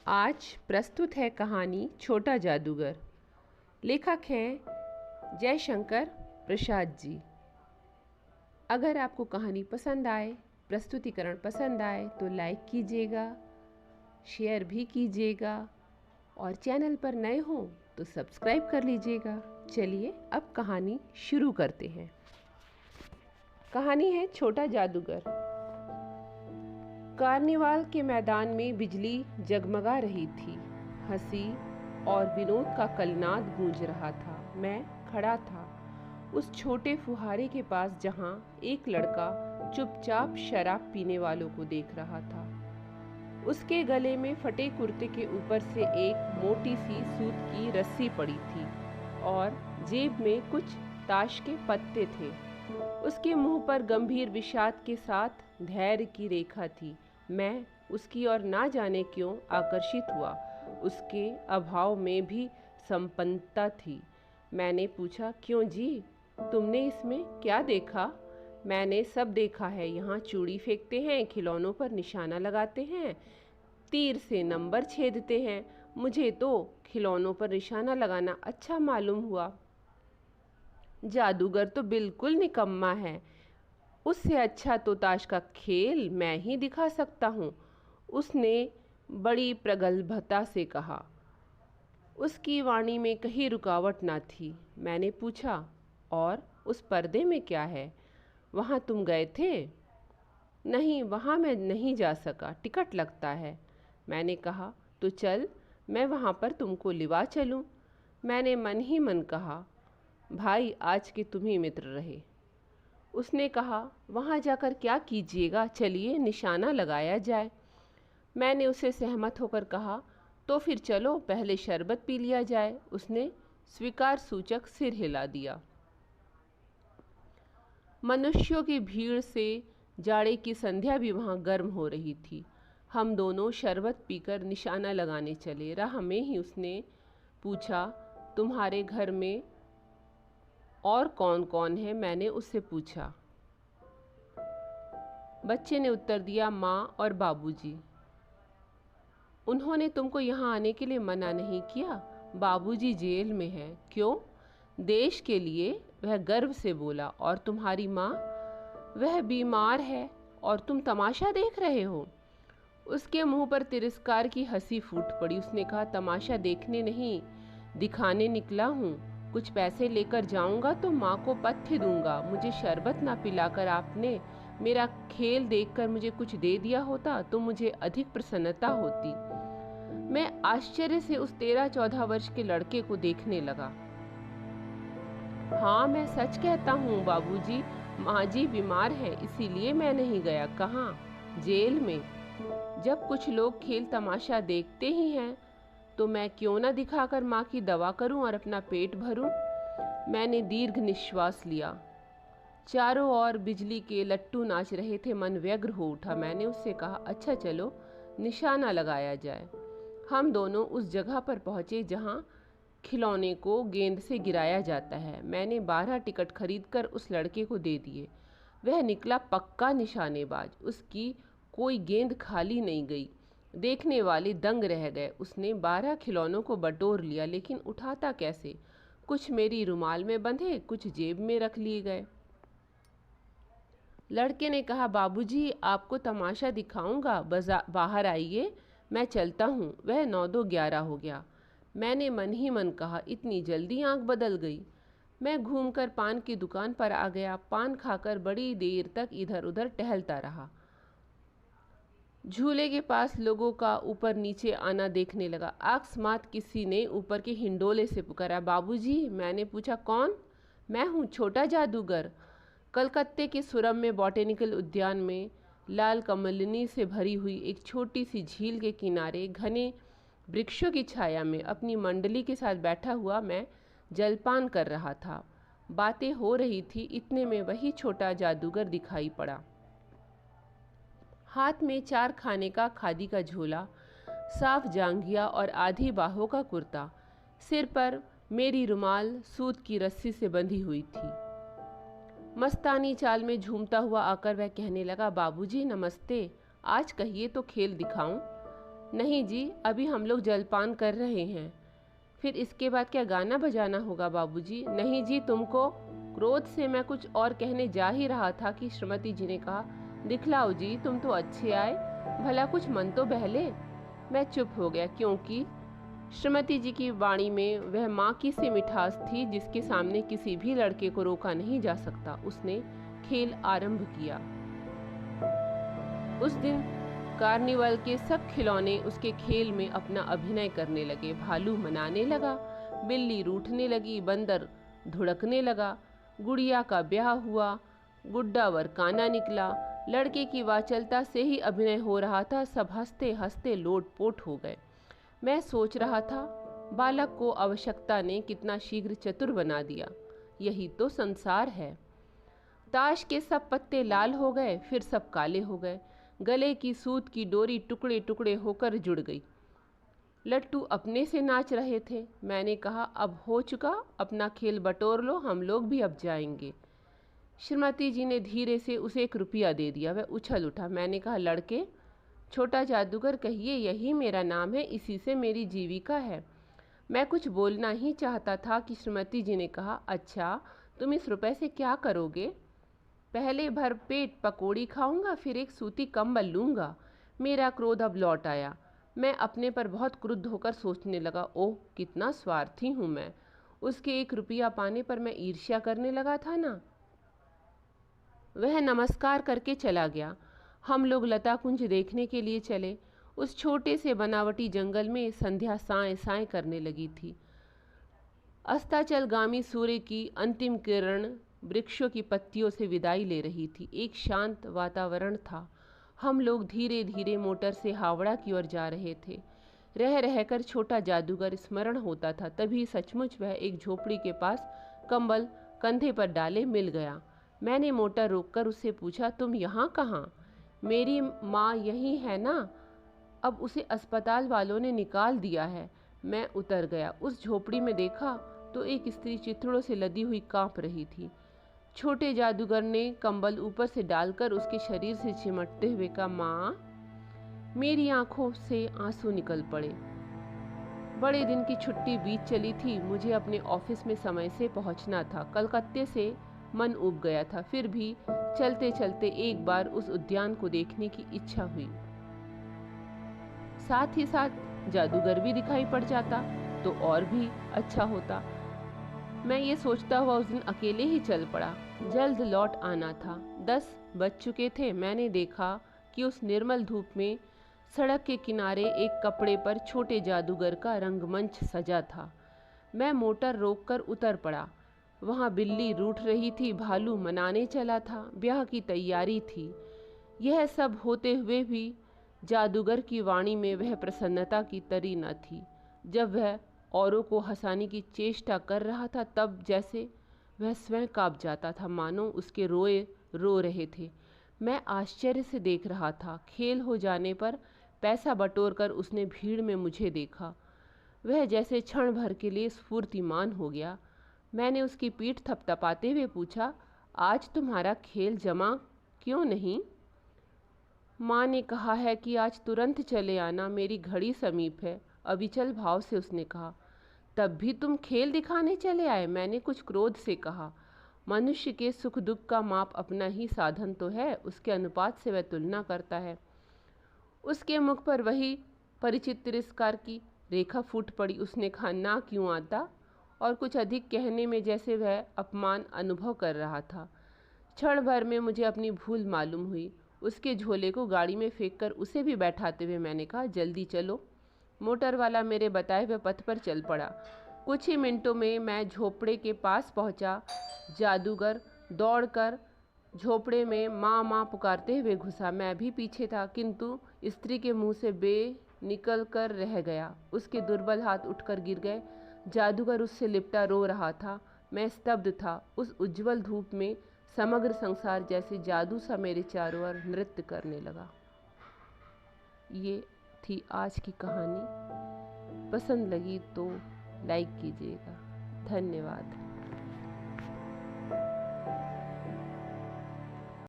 आज प्रस्तुत है कहानी छोटा जादूगर। लेखक हैं जयशंकर प्रसाद जी। अगर आपको कहानी पसंद आए, प्रस्तुतिकरण पसंद आए तो लाइक कीजिएगा, शेयर भी कीजिएगा और चैनल पर नए हो तो सब्सक्राइब कर लीजिएगा। चलिए अब कहानी शुरू करते हैं। कहानी है छोटा जादूगर। कार्निवाल के मैदान में बिजली जगमगा रही थी। हंसी और विनोद का कलनाद गूंज रहा था। मैं खड़ा था उस छोटे फुहारे के पास जहां एक लड़का चुपचाप शराब पीने वालों को देख रहा था। उसके गले में फटे कुर्ते के ऊपर से एक मोटी सी सूत की रस्सी पड़ी थी और जेब में कुछ ताश के पत्ते थे। उसके मुंह पर गंभीर विषाद के साथ धैर्य की रेखा थी। मैं उसकी ओर ना जाने क्यों आकर्षित हुआ। उसके अभाव में भी संपन्नता थी। मैंने पूछा, क्यों जी, तुमने इसमें क्या देखा? मैंने सब देखा है। यहाँ चूड़ी फेंकते हैं, खिलौनों पर निशाना लगाते हैं, तीर से नंबर छेदते हैं। मुझे तो खिलौनों पर निशाना लगाना अच्छा मालूम हुआ। जादूगर तो बिल्कुल निकम्मा है। उससे अच्छा तो ताश का खेल मैं ही दिखा सकता हूँ, उसने बड़ी प्रगल्भता से कहा। उसकी वाणी में कहीं रुकावट ना थी। मैंने पूछा, और उस पर्दे में क्या है? वहाँ तुम गए थे? नहीं, वहाँ मैं नहीं जा सका, टिकट लगता है। मैंने कहा, तो चल, मैं वहाँ पर तुमको लिवा चलूँ। मैंने मन ही मन कहा, भाई आज के तुम ही मित्र रहे। उसने कहा, वहाँ जाकर क्या कीजिएगा, चलिए निशाना लगाया जाए। मैंने उसे सहमत होकर कहा, तो फिर चलो पहले शरबत पी लिया जाए। उसने स्वीकार सूचक सिर हिला दिया। मनुष्यों की भीड़ से जाड़े की संध्या भी वहाँ गर्म हो रही थी। हम दोनों शरबत पीकर निशाना लगाने चले। राह में ही उसने पूछा, तुम्हारे घर में और कौन कौन है? मैंने उससे पूछा। बच्चे ने उत्तर दिया, माँ और बाबूजी। उन्होंने तुमको यहाँ आने के लिए मना नहीं किया? बाबूजी जेल में है। क्यों? देश के लिए, वह गर्व से बोला। और तुम्हारी माँ? वह बीमार है और तुम तमाशा देख रहे हो। उसके मुंह पर तिरस्कार की हंसी फूट पड़ी। उसने कहा, तमाशा देखने नहीं, दिखाने निकला हूँ। कुछ पैसे लेकर जाऊंगा तो माँ को पथ्य दूंगा। मुझे शरबत ना पिलाकर आपने मेरा खेल देखकर मुझे कुछ दे दिया होता तो मुझे अधिक प्रसन्नता होती। मैं आश्चर्य से उस 13-14 वर्ष के लड़के को देखने लगा। हाँ, मैं सच कहता हूँ बाबूजी, माँ जी बीमार है, इसीलिए मैं नहीं गया। कहाँ? जेल में। जब कुछ लोग खेल तमाशा देखते ही हैं तो मैं क्यों ना दिखाकर माँ की दवा करूं और अपना पेट भरूं। मैंने दीर्घ निश्वास लिया। चारों ओर बिजली के लट्टू नाच रहे थे। मन व्यग्र हो उठा। मैंने उससे कहा, अच्छा चलो निशाना लगाया जाए। हम दोनों उस जगह पर पहुंचे जहां खिलौने को गेंद से गिराया जाता है। मैंने 12 टिकट खरीदकर उस लड़के को दे दिए। वह निकला पक्का निशानेबाज। उसकी कोई गेंद खाली नहीं गई। देखने वाले दंग रह गए। उसने 12 खिलौनों को बटोर लिया, लेकिन उठाता कैसे? कुछ मेरी रुमाल में बंधे, कुछ जेब में रख लिए गए। लड़के ने कहा, बाबूजी आपको तमाशा दिखाऊंगा, बाहर आइए, मैं चलता हूँ। वह 9-2-11 हो गया। मैंने मन ही मन कहा, इतनी जल्दी आंख बदल गई। मैं घूमकर पान की दुकान पर आ गया। पान खाकर बड़ी देर तक इधर उधर टहलता रहा। झूले के पास लोगों का ऊपर नीचे आना देखने लगा। अकस्मात किसी ने ऊपर के हिंडोले से पुकारा, बाबूजी। मैंने पूछा, कौन? मैं हूँ, छोटा जादूगर। कलकत्ते के सुरम्य बॉटेनिकल उद्यान में लाल कमलिनी से भरी हुई एक छोटी सी झील के किनारे घने वृक्षों की छाया में अपनी मंडली के साथ बैठा हुआ मैं जलपान कर रहा था। बातें हो रही थी, इतने में वही छोटा जादूगर दिखाई पड़ा। हाथ में 4 खाने का खादी का झोला, साफ जांघिया और आधी बाहों का कुर्ता। सिर पर मेरी रुमाल सूत की रस्सी से बंधी हुई थी। मस्तानी चाल में झूमता हुआ आकर वह कहने लगा, बाबूजी नमस्ते, आज कहिए तो खेल दिखाऊं। नहीं जी, अभी हम लोग जलपान कर रहे हैं। फिर इसके बाद क्या गाना बजाना होगा बाबूजी? नहीं जी, तुमको। क्रोध से मैं कुछ और कहने जा ही रहा था कि श्रीमती जी ने कहा, दिखलाओ जी, तुम तो अच्छे आए, भला कुछ मन तो बहले। मैं चुप हो गया, क्योंकि श्रीमती जी की वाणी में वह माँ की सी मिठास थी जिसके सामने किसी भी लड़के को रोका नहीं जा सकता। उसने खेल आरंभ किया। उस दिन कार्निवल के सब खिलौने उसके खेल में अपना अभिनय करने लगे। भालू मनाने लगा, बिल्ली रूठने लगी, बंदर धुड़कने लगा, गुड़िया का ब्याह हुआ, गुड्डा वर काना निकला। लड़के की वाचलता से ही अभिनय हो रहा था। सब हंसते हंसते लोटपोट हो गए। मैं सोच रहा था, बालक को आवश्यकता ने कितना शीघ्र चतुर बना दिया। यही तो संसार है। ताश के सब पत्ते लाल हो गए, फिर सब काले हो गए। गले की सूत की डोरी टुकड़े टुकड़े होकर जुड़ गई। लट्टू अपने से नाच रहे थे। मैंने कहा, अब हो चुका, अपना खेल बटोर लो, हम लोग भी अब जाएंगे। श्रीमती जी ने धीरे से उसे 1 रुपया दे दिया। वह उछल उठा। मैंने कहा, लड़के, छोटा जादूगर कहिए, यही मेरा नाम है, इसी से मेरी जीविका है। मैं कुछ बोलना ही चाहता था कि श्रीमती जी ने कहा, अच्छा, तुम इस रुपए से क्या करोगे? पहले भर पेट पकौड़ी खाऊंगा, फिर एक सूती कंबल लूंगा। मेरा क्रोध अब लौट आया। मैं अपने पर बहुत क्रुद्ध होकर सोचने लगा, ओह, कितना स्वार्थी हूँ मैं। उसके 1 रुपया पाने पर मैं ईर्ष्या करने लगा था ना। वह नमस्कार करके चला गया। हम लोग लता कुंज देखने के लिए चले। उस छोटे से बनावटी जंगल में संध्या साए साए करने लगी थी। अस्ताचलगामी सूर्य की अंतिम किरण वृक्षों की पत्तियों से विदाई ले रही थी। एक शांत वातावरण था। हम लोग धीरे धीरे मोटर से हावड़ा की ओर जा रहे थे। रह रहकर छोटा जादूगर स्मरण होता था। तभी सचमुच वह एक झोपड़ी के पास कंबल कंधे पर डाले मिल गया। मैंने मोटर रोककर उससे पूछा, तुम यहाँ कहाँ? मेरी माँ यही है ना? अब उसे अस्पताल वालों ने निकाल दिया है। मैं उतर गया। उस झोपड़ी में देखा तो एक स्त्री चिथड़ों से लदी हुई कांप रही थी। छोटे जादूगर ने कंबल ऊपर से डालकर उसके शरीर से चिमटते हुए कहा, माँ। मेरी आंखों से आंसू निकल पड़े। बड़े दिन की छुट्टी बीत चली थी। मुझे अपने ऑफिस में समय से पहुंचना था। कलकत्ते से मन उब गया था, फिर भी चलते चलते एक बार उस उद्यान को देखने की इच्छा हुई। साथ ही साथ जादूगर भी दिखाई पड़ जाता तो और भी अच्छा होता। मैं ये सोचता हुआ उस दिन अकेले ही चल पड़ा। जल्द लौट आना था। 10 बज चुके थे। मैंने देखा कि उस निर्मल धूप में सड़क के किनारे एक कपड़े पर छोटे जादूगर का रंगमंच सजा था। मैं मोटर रोककर उतर पड़ा। वहाँ बिल्ली रूठ रही थी, भालू मनाने चला था, ब्याह की तैयारी थी। यह सब होते हुए भी जादूगर की वाणी में वह प्रसन्नता की तरी न थी। जब वह औरों को हंसाने की चेष्टा कर रहा था, तब जैसे वह स्वयं काँप जाता था, मानो उसके रोए रो रहे थे। मैं आश्चर्य से देख रहा था। खेल हो जाने पर पैसा बटोरकर उसने भीड़ में मुझे देखा। वह जैसे क्षण भर के लिए स्फूर्तिमान हो गया। मैंने उसकी पीठ थपथपाते हुए पूछा, आज तुम्हारा खेल जमा क्यों नहीं? माँ ने कहा है कि आज तुरंत चले आना, मेरी घड़ी समीप है, अविचल भाव से उसने कहा। तब भी तुम खेल दिखाने चले आए? मैंने कुछ क्रोध से कहा। मनुष्य के सुख दुख का माप अपना ही साधन तो है, उसके अनुपात से वह तुलना करता है। उसके मुख पर वही परिचित तिरस्कार की रेखा फूट पड़ी। उसने कहा, ना क्यों आता? और कुछ अधिक कहने में जैसे वह अपमान अनुभव कर रहा था। क्षण भर में मुझे अपनी भूल मालूम हुई। उसके झोले को गाड़ी में फेंककर उसे भी बैठाते हुए मैंने कहा, जल्दी चलो। मोटर वाला मेरे बताए हुए पथ पर चल पड़ा। कुछ ही मिनटों में मैं झोपड़े के पास पहुंचा। जादूगर दौड़कर झोपड़े में माँ माँ पुकारते हुए घुसा। मैं भी पीछे था, किंतु स्त्री के मुंह से बे निकल कर रह गया। उसके दुर्बल हाथ उठकर गिर गए। जादूगर उससे लिपटा रो रहा था। मैं स्तब्ध था। उस उज्जवल धूप में समग्र संसार जैसे जादू सा मेरे चारों ओर नृत्य करने लगा। ये थी आज की कहानी। पसंद लगी तो लाइक कीजिएगा। धन्यवाद।